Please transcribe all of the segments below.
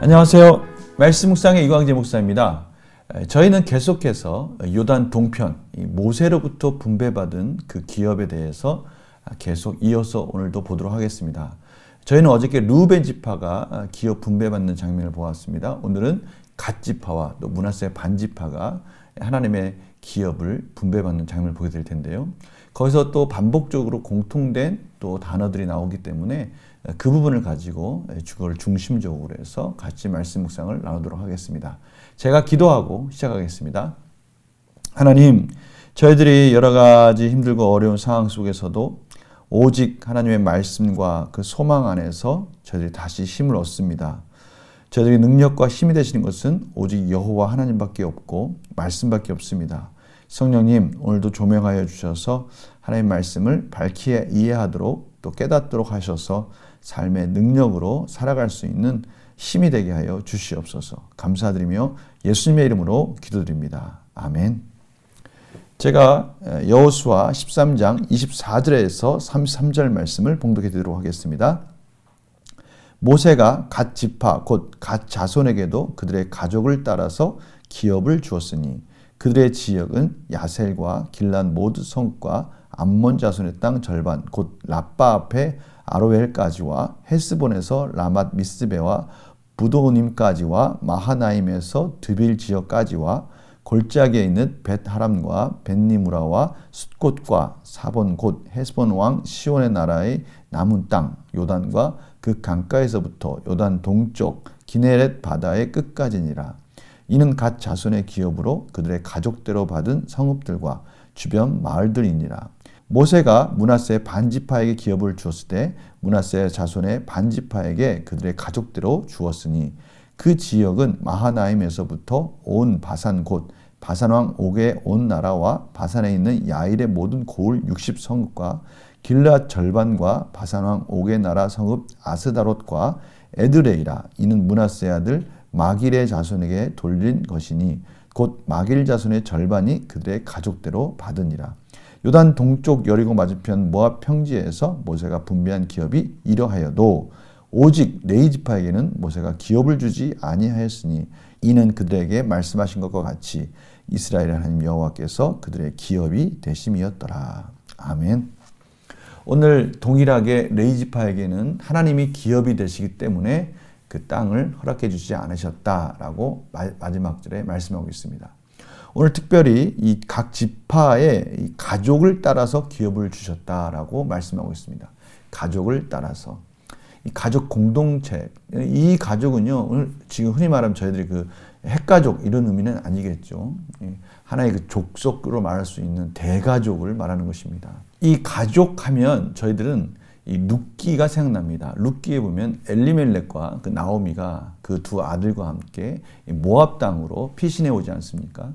안녕하세요. 말씀 묵상의 이광재 목사입니다. 저희는 계속해서 요단 동편, 모세로부터 분배받은 그 기업에 대해서 계속 이어서 오늘도 보도록 하겠습니다. 저희는 어저께 르우벤 지파가 기업 분배받는 장면을 보았습니다. 오늘은 갓 지파와 또 므낫세 반 지파가 하나님의 기업을 분배받는 장면을 보게 될 텐데요. 거기서 또 반복적으로 공통된 또 단어들이 나오기 때문에 그 부분을 가지고 그걸 중심적으로 해서 같이 말씀 묵상을 나누도록 하겠습니다. 제가 기도하고 시작하겠습니다. 하나님, 저희들이 여러 가지 힘들고 어려운 상황 속에서도 오직 하나님의 말씀과 그 소망 안에서 저희들이 다시 힘을 얻습니다. 저희들의 능력과 힘이 되시는 것은 오직 여호와 하나님밖에 없고 말씀밖에 없습니다. 성령님, 오늘도 조명하여 주셔서 하나님의 말씀을 밝게 이해하도록 또 깨닫도록 하셔서 삶의 능력으로 살아갈 수 있는 힘이 되게 하여 주시옵소서. 감사드리며 예수님의 이름으로 기도드립니다. 아멘. 제가 여호수아 13장 24절에서 33절 말씀을 봉독해 드리도록 하겠습니다. 모세가 갓 지파 곧 갓 자손에게도 그들의 가족을 따라서 기업을 주었으니 그들의 지역은 야셀과 길랏 모두 성과 암몬 자손의 땅 절반 곧 라빠 앞에 아로엘까지와 헤스본에서 라맛 미스베와 부도님까지와 마하나임에서 드빌 지역까지와 골짜기에 있는 벳하람과 벳니무라와 숫곳과 사본 곧 헤스본 왕 시온의 나라의 남은 땅 요단과 그 강가에서부터 요단 동쪽 기네렛 바다의 끝까지니라. 이는 갓 자손의 기업으로 그들의 가족대로 받은 성읍들과 주변 마을들이니라. 모세가 므낫세 반지파에게 기업을 주었을 때 므낫세 자손의 반지파에게 그들의 가족대로 주었으니 그 지역은 마하나임에서부터 온 바산 곧 바산왕 옥의 온 나라와 바산에 있는 야일의 모든 고을 60성읍과 길랏 절반과 바산왕 옥의 나라 성읍 아스다롯과 에드레이라. 이는 므낫세 아들 마길의 자손에게 돌린 것이니 곧 마길 자손의 절반이 그들의 가족대로 받으니라. 요단 동쪽 여리고 맞은편 모압 평지에서 모세가 분배한 기업이 이러하여도 오직 레위 지파에게는 모세가 기업을 주지 아니하였으니 이는 그들에게 말씀하신 것과 같이 이스라엘의 하나님 여호와께서 그들의 기업이 되심이었더라. 아멘. 오늘 동일하게 레위 지파에게는 하나님이 기업이 되시기 때문에 그 땅을 허락해 주지 않으셨다라고 마지막 절에 말씀하고 있습니다. 오늘 특별히 이 각 지파의 이 가족을 따라서 기업을 주셨다라고 말씀하고 있습니다. 가족을 따라서. 이 가족 공동체, 이 가족은요, 오늘 지금 흔히 말하면 저희들이 그 핵가족 이런 의미는 아니겠죠. 하나의 그 족속으로 말할 수 있는 대가족을 말하는 것입니다. 이 가족 하면 저희들은 이 룻기가 생각납니다. 룻기에 보면 엘리멜렉과 그 나오미가 그 두 아들과 함께 모압 땅으로 피신해 오지 않습니까?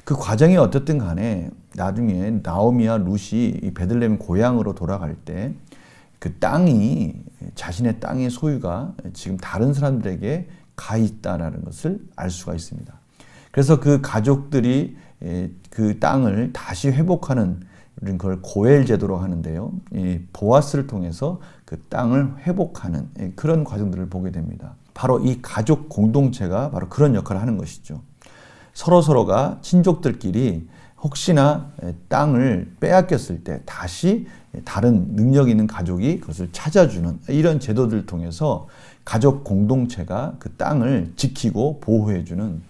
그 과정이 어떻든 간에 나중에 나오미와 룻이 베들레헴 고향으로 돌아갈 때 그 땅이 자신의 땅의 소유가 지금 다른 사람들에게 가 있다라는 것을 알 수가 있습니다. 그래서 그 가족들이 그 땅을 다시 회복하는 그걸 고엘 제도로 하는데요. 이 보아스를 통해서 그 땅을 회복하는 그런 과정들을 보게 됩니다. 바로 이 가족 공동체가 바로 그런 역할을 하는 것이죠. 서로가 친족들끼리 혹시나 땅을 빼앗겼을 때 다시 다른 능력 있는 가족이 그것을 찾아주는 이런 제도들을 통해서 가족 공동체가 그 땅을 지키고 보호해주는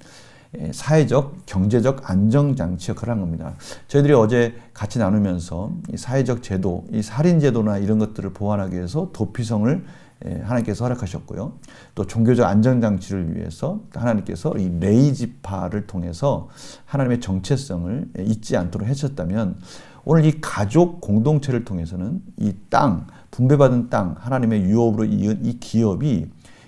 사회적, 경제적 안정장치 역할을 한 겁니다. 저희들이 어제 같이 나누면서 이 사회적 제도, 이 살인제도나 이런 것들을 보완하기 위해서 도피성을 하나님께서 허락하셨고요. 또 종교적 안정장치를 위해서 하나님께서 이 레위 지파를 통해서 하나님의 정체성을 잊지 않도록 하셨다면 오늘 이 가족 공동체를 통해서는 이 땅, 분배받은 땅, 하나님의 유업으로 이은 이 기업이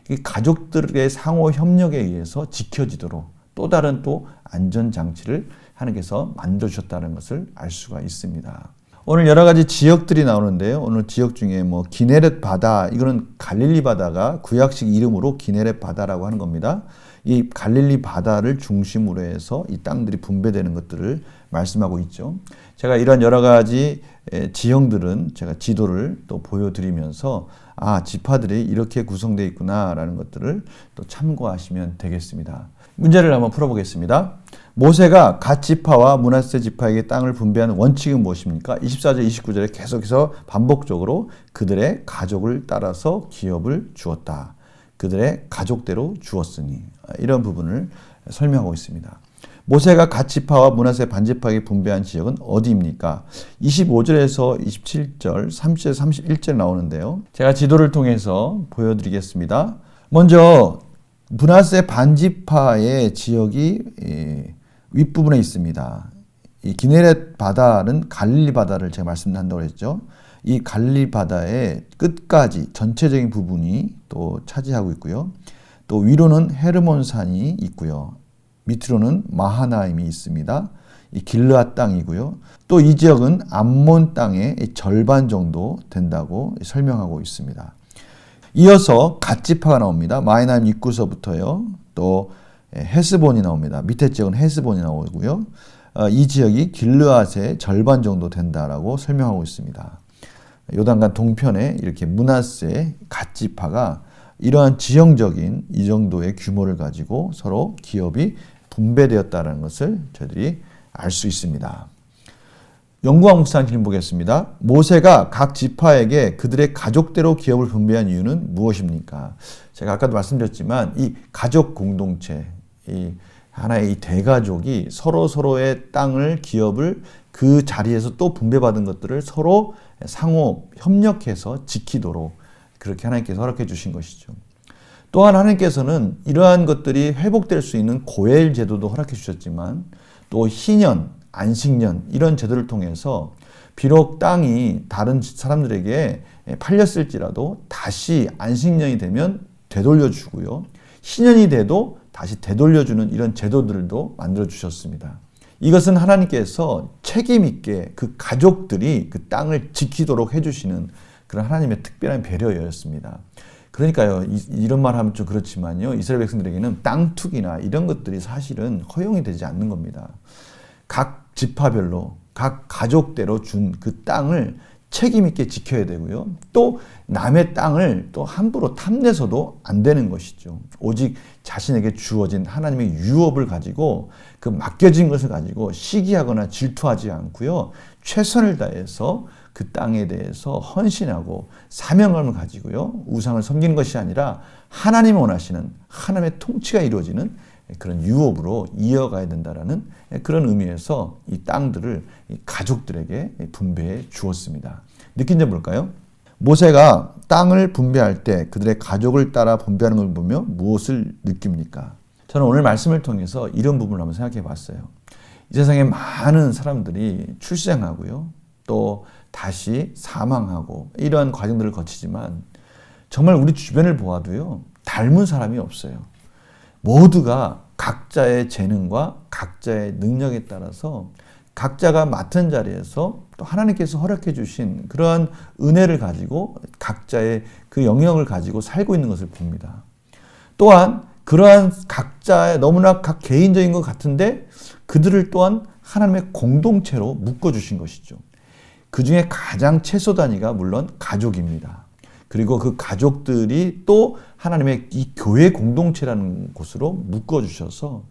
이 가족들의 상호 협력에 의해서 지켜지도록 또 다른 또 안전장치를 하나님께서 만들어주셨다는 것을 알 수가 있습니다. 오늘 여러 가지 지역들이 나오는데요. 오늘 지역 중에 뭐 기네렛 바다, 이거는 갈릴리 바다가 구약식 이름으로 기네렛 바다라고 하는 겁니다. 이 갈릴리 바다를 중심으로 해서 이 땅들이 분배되는 것들을 말씀하고 있죠. 제가 이런 여러 가지 지형들은 제가 지도를 또 보여드리면서 지파들이 이렇게 구성되어 있구나라는 것들을 또 참고하시면 되겠습니다. 문제를 한번 풀어보겠습니다. 모세가 갓 지파와 므낫세 지파에게 땅을 분배하는 원칙은 무엇입니까? 24절, 29절에 계속해서 반복적으로 그들의 가족을 따라서 기업을 주었다. 그들의 가족대로 주었으니, 이런 부분을 설명하고 있습니다. 모세가 갓 지파와 므낫세 반지파에게 분배한 지역은 어디입니까? 25절에서 27절, 30절, 31절 나오는데요. 제가 지도를 통해서 보여드리겠습니다. 먼저 므낫세 반지파의 지역이 윗부분에 있습니다. 이 기네렛 바다는 갈릴리 바다를 제가 말씀한다고 했죠. 이 갈릴리 바다의 끝까지 전체적인 부분이 또 차지하고 있고요. 또 위로는 헤르몬 산이 있고요. 밑으로는 마하나임이 있습니다. 이 길르앗 땅이고요. 또 이 지역은 암몬 땅의 절반 정도 된다고 설명하고 있습니다. 이어서 갓 지파가 나옵니다. 마하나임 입구서부터요. 또 헤스본이 나옵니다. 밑에 지역은 헤스본이 나오고요. 이 지역이 길르앗의 절반 정도 된다라고 설명하고 있습니다. 요단강 동편에 이렇게 므낫세 갓 지파가 이러한 지형적인 이 정도의 규모를 가지고 서로 기업이 분배되었다는 것을 저희들이 알 수 있습니다. 영구왕 목사님 질문 보겠습니다. 모세가 각 지파에게 그들의 가족대로 기업을 분배한 이유는 무엇입니까? 제가 아까도 말씀드렸지만 이 가족 공동체, 이 하나의 이 대가족이 서로의 땅을, 기업을 그 자리에서 또 분배받은 것들을 서로 상호 협력해서 지키도록 그렇게 하나님께서 허락해 주신 것이죠. 또한 하나님께서는 이러한 것들이 회복될 수 있는 고엘 제도도 허락해 주셨지만 또 희년, 안식년 이런 제도를 통해서 비록 땅이 다른 사람들에게 팔렸을지라도 다시 안식년이 되면 되돌려 주고요. 희년이 돼도 다시 되돌려주는 이런 제도들도 만들어 주셨습니다. 이것은 하나님께서 책임 있게 그 가족들이 그 땅을 지키도록 해주시는 그런 하나님의 특별한 배려였습니다. 그러니까요, 이런 말 하면 좀 그렇지만요, 이스라엘 백성들에게는 땅 투기나 이런 것들이 사실은 허용이 되지 않는 겁니다. 각 지파별로, 각 가족대로 준 그 땅을 책임 있게 지켜야 되고요. 또 남의 땅을 또 함부로 탐내서도 안 되는 것이죠. 오직 자신에게 주어진 하나님의 유업을 가지고 그 맡겨진 것을 가지고 시기하거나 질투하지 않고요. 최선을 다해서 그 땅에 대해서 헌신하고 사명감을 가지고요. 우상을 섬기는 것이 아니라 하나님이 원하시는 하나님의 통치가 이루어지는 그런 유업으로 이어가야 된다라는 그런 의미에서 이 땅들을 가족들에게 분배해 주었습니다. 느낀 점 볼까요? 모세가 땅을 분배할 때 그들의 가족을 따라 분배하는 걸 보며 무엇을 느낍니까? 저는 오늘 말씀을 통해서 이런 부분을 한번 생각해 봤어요. 이 세상에 많은 사람들이 출생하고요. 또 다시 사망하고 이러한 과정들을 거치지만 정말 우리 주변을 보아도요. 닮은 사람이 없어요. 모두가 각자의 재능과 각자의 능력에 따라서 각자가 맡은 자리에서 또 하나님께서 허락해 주신 그러한 은혜를 가지고 각자의 그 영역을 가지고 살고 있는 것을 봅니다. 또한 그러한 각자의 너무나 각 개인적인 것 같은데 그들을 또한 하나님의 공동체로 묶어주신 것이죠. 그 중에 가장 최소 단위가 물론 가족입니다. 그리고 그 가족들이 또 하나님의 이 교회 공동체라는 곳으로 묶어주셔서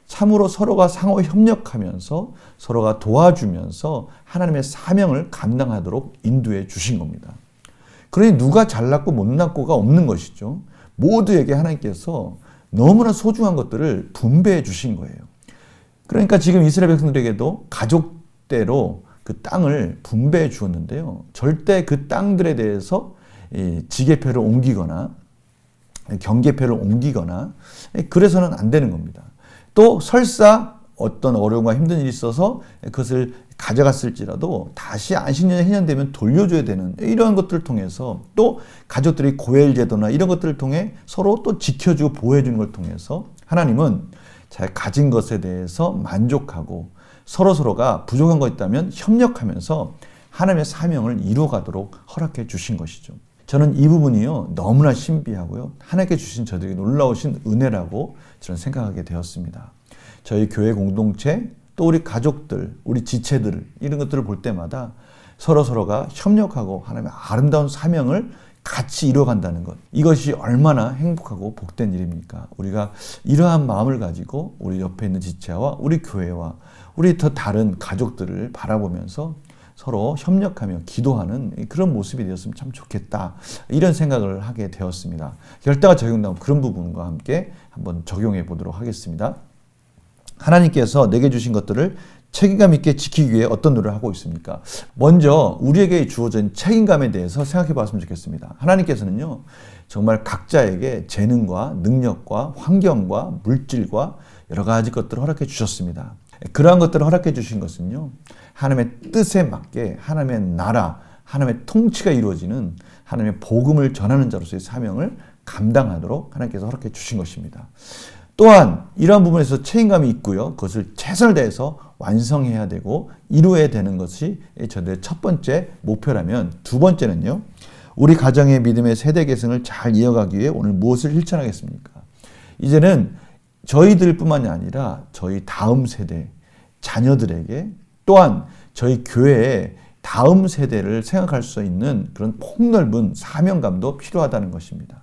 참으로 서로가 상호 협력하면서 서로가 도와주면서 하나님의 사명을 감당하도록 인도해 주신 겁니다. 그러니 누가 잘났고 못났고가 없는 것이죠. 모두에게 하나님께서 너무나 소중한 것들을 분배해 주신 거예요. 그러니까 지금 이스라엘 백성들에게도 가족대로 그 땅을 분배해 주었는데요. 절대 그 땅들에 대해서 지게표를 옮기거나 경계표를 옮기거나 그래서는 안 되는 겁니다. 또 설사 어떤 어려움과 힘든 일이 있어서 그것을 가져갔을지라도 다시 안식년에 해년되면 돌려줘야 되는 이런 것들을 통해서 또 가족들이 고엘 제도나 이런 것들을 통해 서로 또 지켜주고 보호해주는 걸 통해서 하나님은 자기 가진 것에 대해서 만족하고 서로가 부족한 거 있다면 협력하면서 하나님의 사명을 이루어가도록 허락해 주신 것이죠. 저는 이 부분이요 너무나 신비하고요 하나님께 주신 저들에게 놀라우신 은혜라고 저는 생각하게 되었습니다. 저희 교회 공동체 또 우리 가족들, 우리 지체들 이런 것들을 볼 때마다 서로가 협력하고 하나님의 아름다운 사명을 같이 이루어간다는 것, 이것이 얼마나 행복하고 복된 일입니까? 우리가 이러한 마음을 가지고 우리 옆에 있는 지체와 우리 교회와 우리 더 다른 가족들을 바라보면서 서로 협력하며 기도하는 그런 모습이 되었으면 참 좋겠다, 이런 생각을 하게 되었습니다. 결단과 적용된 그런 부분과 함께 한번 적용해 보도록 하겠습니다. 하나님께서 내게 주신 것들을 책임감 있게 지키기 위해 어떤 노력을 하고 있습니까? 먼저 우리에게 주어진 책임감에 대해서 생각해 봤으면 좋겠습니다. 하나님께서는요 정말 각자에게 재능과 능력과 환경과 물질과 여러 가지 것들을 허락해 주셨습니다. 그러한 것들을 허락해 주신 것은요 하나님의 뜻에 맞게 하나님의 나라, 하나님의 통치가 이루어지는 하나님의 복음을 전하는 자로서의 사명을 감당하도록 하나님께서 허락해 주신 것입니다. 또한 이러한 부분에서 책임감이 있고요. 그것을 최선을 다해서 완성해야 되고 이루어야 되는 것이 저들의 첫 번째 목표라면, 두 번째는요. 우리 가정의 믿음의 세대 계승을 잘 이어가기 위해 오늘 무엇을 실천하겠습니까? 이제는 저희들뿐만이 아니라 저희 다음 세대, 자녀들에게 또한 저희 교회의 다음 세대를 생각할 수 있는 그런 폭넓은 사명감도 필요하다는 것입니다.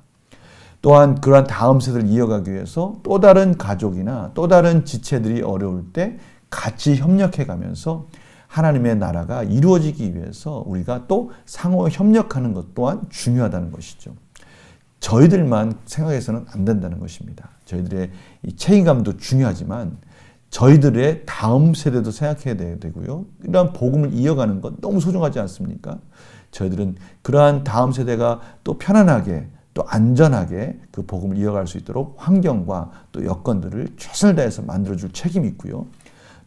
또한 그러한 다음 세대를 이어가기 위해서 또 다른 가족이나 또 다른 지체들이 어려울 때 같이 협력해 가면서 하나님의 나라가 이루어지기 위해서 우리가 또 상호 협력하는 것 또한 중요하다는 것이죠. 저희들만 생각해서는 안 된다는 것입니다. 저희들의 이 책임감도 중요하지만 저희들의 다음 세대도 생각해야 되고요. 이러한 복음을 이어가는 것 너무 소중하지 않습니까? 저희들은 그러한 다음 세대가 또 편안하게 또 안전하게 그 복음을 이어갈 수 있도록 환경과 또 여건들을 최선을 다해서 만들어줄 책임이 있고요.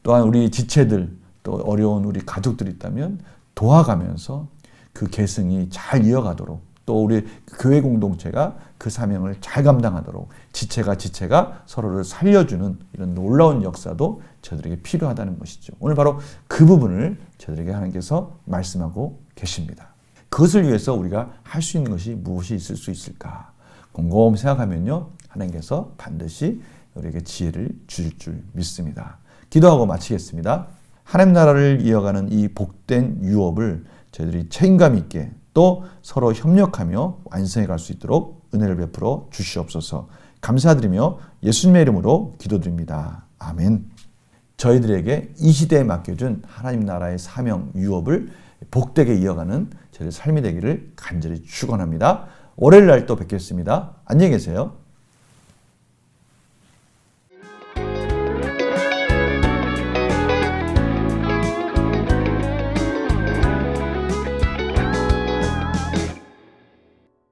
또한 우리 지체들 또 어려운 우리 가족들이 있다면 도와가면서 그 계승이 잘 이어가도록, 또 우리 교회 공동체가 그 사명을 잘 감당하도록 지체가 서로를 살려주는 이런 놀라운 역사도 저들에게 필요하다는 것이죠. 오늘 바로 그 부분을 저들에게 하나님께서 말씀하고 계십니다. 그것을 위해서 우리가 할 수 있는 것이 무엇이 있을 수 있을까? 곰곰이 생각하면요, 하나님께서 반드시 우리에게 지혜를 주실 줄 믿습니다. 기도하고 마치겠습니다. 하나님 나라를 이어가는 이 복된 유업을 저희들이 책임감 있게 또 서로 협력하며 완성해 갈 수 있도록 은혜를 베풀어 주시옵소서. 감사드리며 예수님의 이름으로 기도드립니다. 아멘. 저희들에게 이 시대에 맡겨준 하나님 나라의 사명 유업을 복되게 이어가는 저희의 삶이 되기를 간절히 축원합니다. 월요일 날 또 뵙겠습니다. 안녕히 계세요.